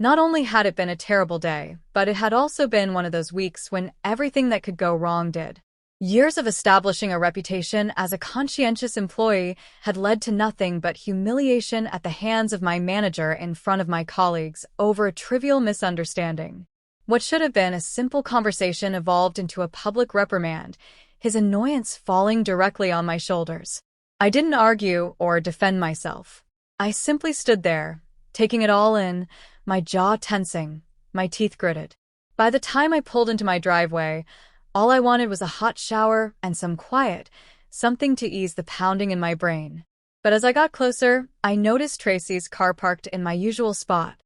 Not only had it been a terrible day, but it had also been one of those weeks when everything that could go wrong did. Years of establishing a reputation as a conscientious employee had led to nothing but humiliation at the hands of my manager in front of my colleagues over a trivial misunderstanding. What should have been a simple conversation evolved into a public reprimand, his annoyance falling directly on my shoulders. I didn't argue or defend myself. I simply stood there, taking it all in, my jaw tensing, my teeth gritted. By the time I pulled into my driveway, all I wanted was a hot shower and some quiet, something to ease the pounding in my brain. But as I got closer, I noticed Tracy's car parked in my usual spot.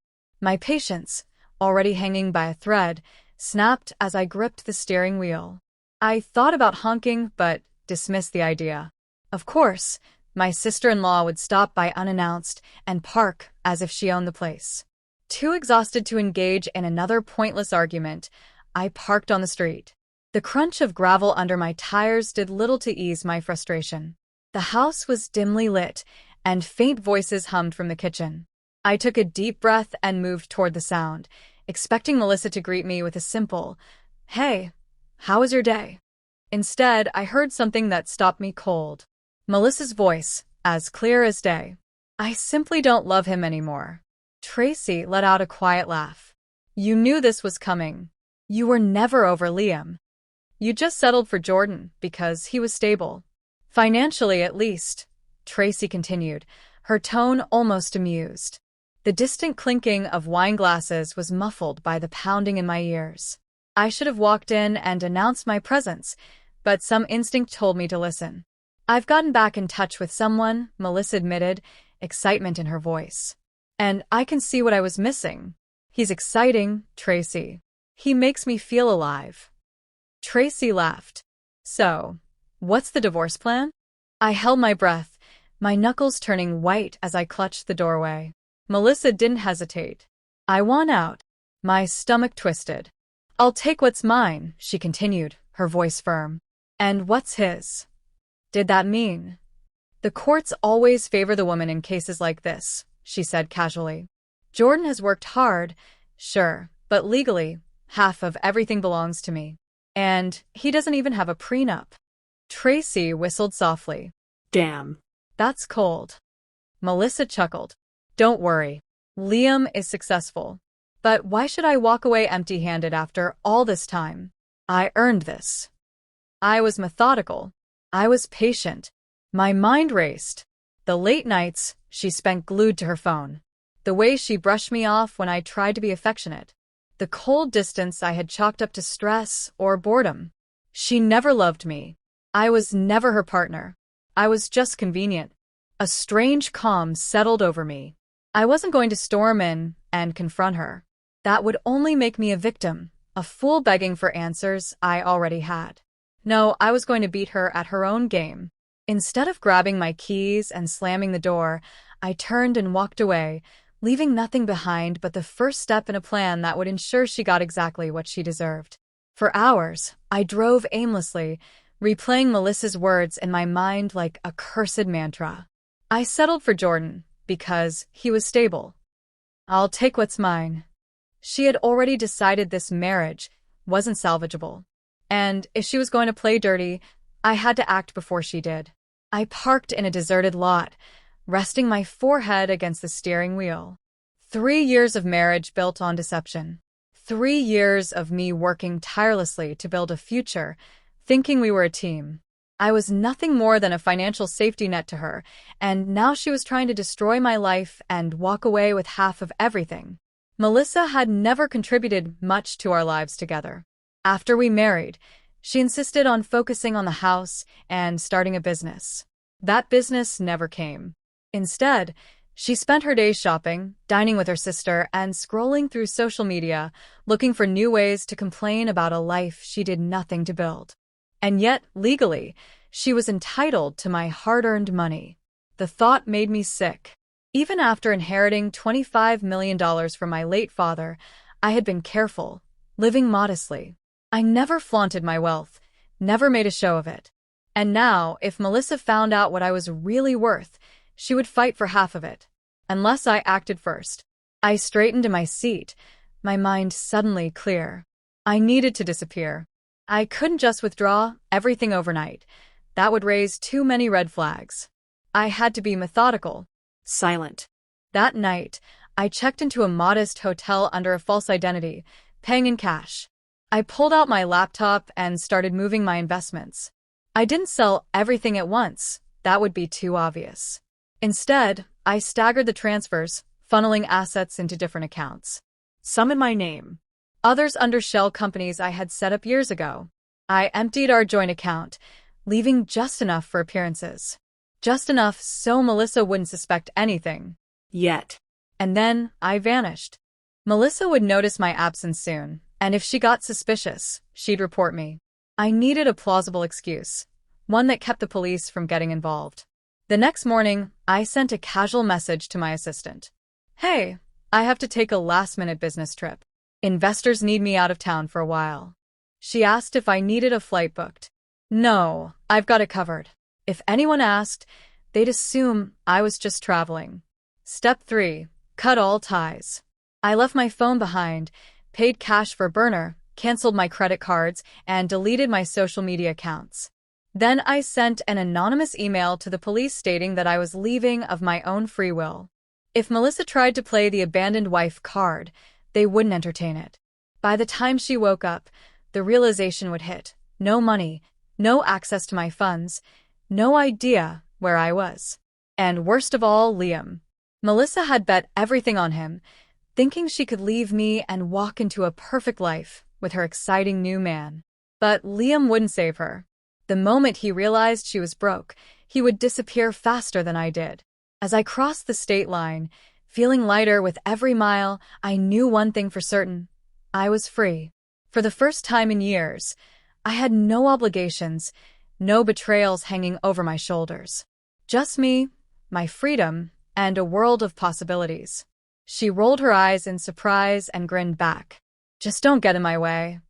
My patience, already hanging by a thread, snapped as I gripped the steering wheel. I thought about honking, but dismissed the idea. Of course, my sister-in-law would stop by unannounced and park as if she owned the place. Too exhausted to engage in another pointless argument, I parked on the street. The crunch of gravel under my tires did little to ease my frustration. The house was dimly lit, and faint voices hummed from the kitchen. I took a deep breath and moved toward the sound, expecting Melissa to greet me with a simple, "Hey, how was your day?" Instead, I heard something that stopped me cold. Melissa's voice, as clear as day. "I simply don't love him anymore." Tracy let out a quiet laugh. "You knew this was coming. You were never over Liam. You just settled for Jordan because he was stable. Financially, at least," Tracy continued, her tone almost amused. The distant clinking of wine glasses was muffled by the pounding in my ears. I should have walked in and announced my presence, but some instinct told me to listen. "I've gotten back in touch with someone," Melissa admitted, excitement in her voice. "And I can see what I was missing. He's exciting, Tracy. He makes me feel alive." Tracy laughed. "So, what's the divorce plan?" I held my breath, my knuckles turning white as I clutched the doorway. Melissa didn't hesitate. "I want out." My stomach twisted. "I'll take what's mine," she continued, her voice firm. "And what's his?" Did that mean? "The courts always favor the woman in cases like this," she said casually. "Jordan has worked hard, sure, but legally, half of everything belongs to me. And he doesn't even have a prenup." Tracy whistled softly. Damn. "That's cold." Melissa chuckled. "Don't worry. Liam is successful. But why should I walk away empty-handed after all this time? I earned this." I was methodical. I was patient. My mind raced. The late nights she spent glued to her phone. The way she brushed me off when I tried to be affectionate. The cold distance I had chalked up to stress or boredom. She never loved me. I was never her partner. I was just convenient. A strange calm settled over me. I wasn't going to storm in and confront her. That would only make me a victim, a fool begging for answers I already had. No, I was going to beat her at her own game. Instead of grabbing my keys and slamming the door, I turned and walked away, leaving nothing behind but the first step in a plan that would ensure she got exactly what she deserved. For hours, I drove aimlessly, replaying Melissa's words in my mind like a cursed mantra. I settled for Jordan because he was stable. I'll take what's mine. She had already decided this marriage wasn't salvageable. And if she was going to play dirty, I had to act before she did. I parked in a deserted lot, resting my forehead against the steering wheel. 3 years of marriage built on deception. 3 years of me working tirelessly to build a future, thinking we were a team. I was nothing more than a financial safety net to her, and now she was trying to destroy my life and walk away with half of everything. Melissa had never contributed much to our lives together. After we married, she insisted on focusing on the house and starting a business. That business never came. Instead, she spent her days shopping, dining with her sister, and scrolling through social media, looking for new ways to complain about a life she did nothing to build. And yet, legally, she was entitled to my hard-earned money. The thought made me sick. Even after inheriting $25 million from my late father, I had been careful, living modestly. I never flaunted my wealth, never made a show of it. And now, if Melissa found out what I was really worth, she would fight for half of it. Unless I acted first. I straightened in my seat, my mind suddenly clear. I needed to disappear. I couldn't just withdraw everything overnight. That would raise too many red flags. I had to be methodical. Silent. That night, I checked into a modest hotel under a false identity, paying in cash. I pulled out my laptop and started moving my investments. I didn't sell everything at once. That would be too obvious. Instead, I staggered the transfers, funneling assets into different accounts. Some in my name. Others under shell companies I had set up years ago. I emptied our joint account, leaving just enough for appearances. Just enough so Melissa wouldn't suspect anything. Yet. And then I vanished. Melissa would notice my absence soon, and if she got suspicious, she'd report me. I needed a plausible excuse, one that kept the police from getting involved. The next morning, I sent a casual message to my assistant. Hey, I have to take a last-minute business trip. Investors need me out of town for a while. She asked if I needed a flight booked. No, I've got it covered. If anyone asked, they'd assume I was just traveling. Step 3. Cut all ties. I left my phone behind, paid cash for burner, canceled my credit cards, and deleted my social media accounts. Then I sent an anonymous email to the police stating that I was leaving of my own free will. If Melissa tried to play the abandoned wife card, they wouldn't entertain it. By the time she woke up, the realization would hit. No money, no access to my funds, no idea where I was. And worst of all, Liam. Melissa had bet everything on him, thinking she could leave me and walk into a perfect life with her exciting new man. But Liam wouldn't save her. The moment he realized she was broke, he would disappear faster than I did. As I crossed the state line, feeling lighter with every mile, I knew one thing for certain. I was free. For the first time in years, I had no obligations, no betrayals hanging over my shoulders. Just me, my freedom, and a world of possibilities. She rolled her eyes in surprise and grinned back. Just don't get in my way.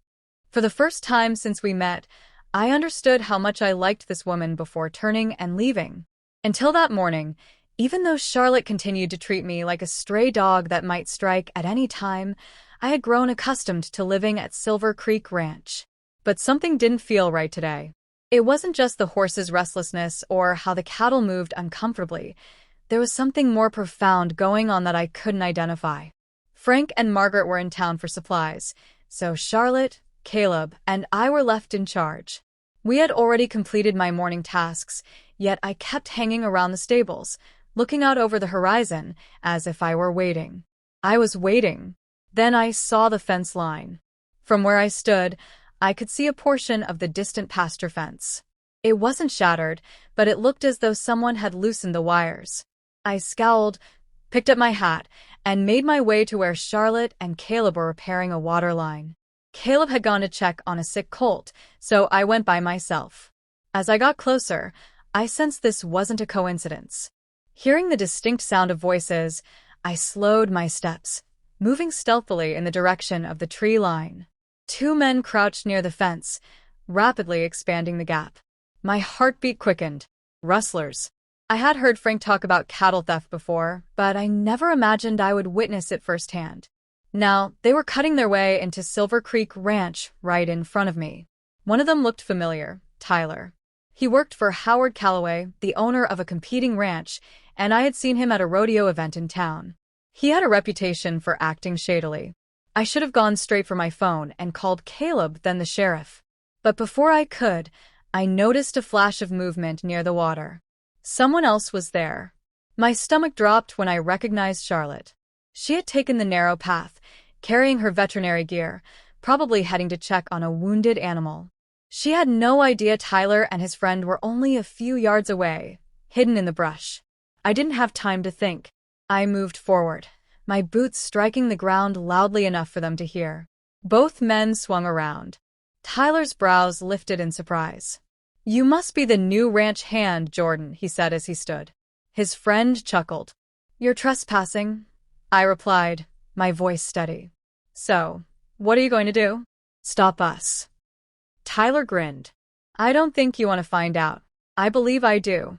For the first time since we met, I understood how much I liked this woman before turning and leaving. Until that morning, even though Charlotte continued to treat me like a stray dog that might strike at any time, I had grown accustomed to living at Silver Creek Ranch. But something didn't feel right today. It wasn't just the horses' restlessness or how the cattle moved uncomfortably. There was something more profound going on that I couldn't identify. Frank and Margaret were in town for supplies, so Charlotte, Caleb, and I were left in charge. We had already completed my morning tasks, yet I kept hanging around the stables, looking out over the horizon as if I were waiting. I was waiting. Then I saw the fence line. From where I stood, I could see a portion of the distant pasture fence. It wasn't shattered, but it looked as though someone had loosened the wires. I scowled, picked up my hat, and made my way to where Charlotte and Caleb were repairing a water line. Caleb had gone to check on a sick colt, so I went by myself. As I got closer, I sensed this wasn't a coincidence. Hearing the distinct sound of voices, I slowed my steps, moving stealthily in the direction of the tree line. 2 men crouched near the fence, rapidly expanding the gap. My heartbeat quickened. Rustlers. I had heard Frank talk about cattle theft before, but I never imagined I would witness it firsthand. Now, they were cutting their way into Silver Creek Ranch right in front of me. One of them looked familiar, Tyler. He worked for Howard Calloway, the owner of a competing ranch, and I had seen him at a rodeo event in town. He had a reputation for acting shadily. I should have gone straight for my phone and called Caleb, then the sheriff. But before I could, I noticed a flash of movement near the water. Someone else was there. My stomach dropped when I recognized Charlotte. She had taken the narrow path, carrying her veterinary gear, probably heading to check on a wounded animal. She had no idea Tyler and his friend were only a few yards away, hidden in the brush. I didn't have time to think. I moved forward, my boots striking the ground loudly enough for them to hear. Both men swung around. Tyler's brows lifted in surprise. "You must be the new ranch hand, Jordan," he said as he stood. His friend chuckled. "You're trespassing," I replied, my voice steady. "So, what are you going to do?" "Stop us." Tyler grinned. "I don't think you want to find out. I believe I do."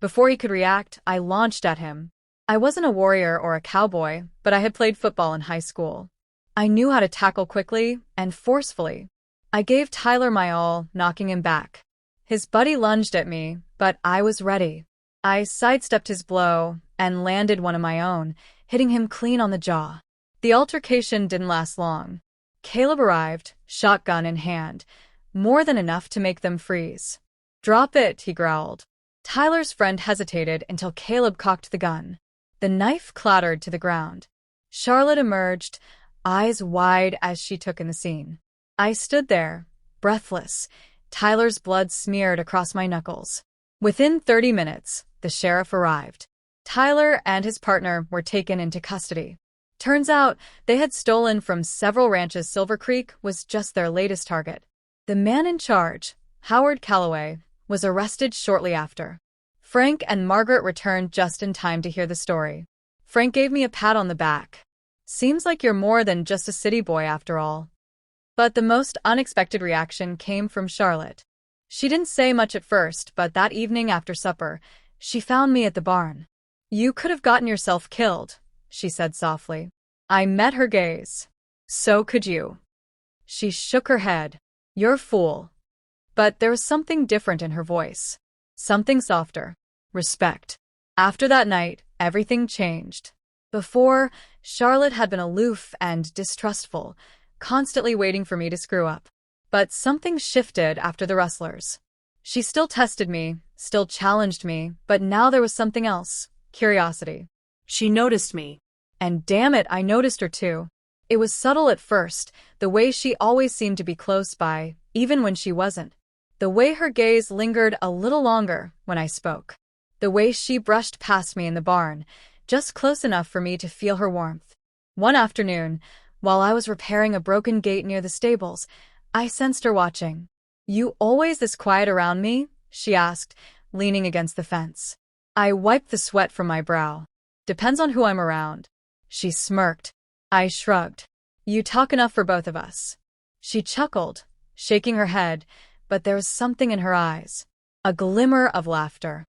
Before he could react, I launched at him. I wasn't a warrior or a cowboy, but I had played football in high school. I knew how to tackle quickly and forcefully. I gave Tyler my all, knocking him back. His buddy lunged at me, but I was ready. I sidestepped his blow and landed one of my own, hitting him clean on the jaw. The altercation didn't last long. Caleb arrived, shotgun in hand, more than enough to make them freeze. "Drop it," he growled. Tyler's friend hesitated until Caleb cocked the gun. The knife clattered to the ground. Charlotte emerged, eyes wide as she took in the scene. I stood there, breathless, Tyler's blood smeared across my knuckles. Within 30 minutes, the sheriff arrived. Tyler and his partner were taken into custody. Turns out, they had stolen from several ranches. Silver Creek was just their latest target. The man in charge, Howard Calloway, was arrested shortly after. Frank and Margaret returned just in time to hear the story. Frank gave me a pat on the back. "Seems like you're more than just a city boy after all." But the most unexpected reaction came from Charlotte. She didn't say much at first, but that evening after supper, she found me at the barn. "You could have gotten yourself killed," she said softly. I met her gaze. "So could you." She shook her head. "You're a fool." But there was something different in her voice. Something softer. Respect. After that night, everything changed. Before, Charlotte had been aloof and distrustful, constantly waiting for me to screw up. But something shifted after the rustlers. She still tested me, still challenged me, but now there was something else. Curiosity. She noticed me. And damn it, I noticed her too. It was subtle at first, the way she always seemed to be close by, even when she wasn't. The way her gaze lingered a little longer when I spoke. The way she brushed past me in the barn, just close enough for me to feel her warmth. One afternoon, while I was repairing a broken gate near the stables, I sensed her watching. "You always this quiet around me?" she asked, leaning against the fence. I wiped the sweat from my brow. "Depends on who I'm around." She smirked. I shrugged. "You talk enough for both of us." She chuckled, shaking her head, but there was something in her eyes. A glimmer of laughter.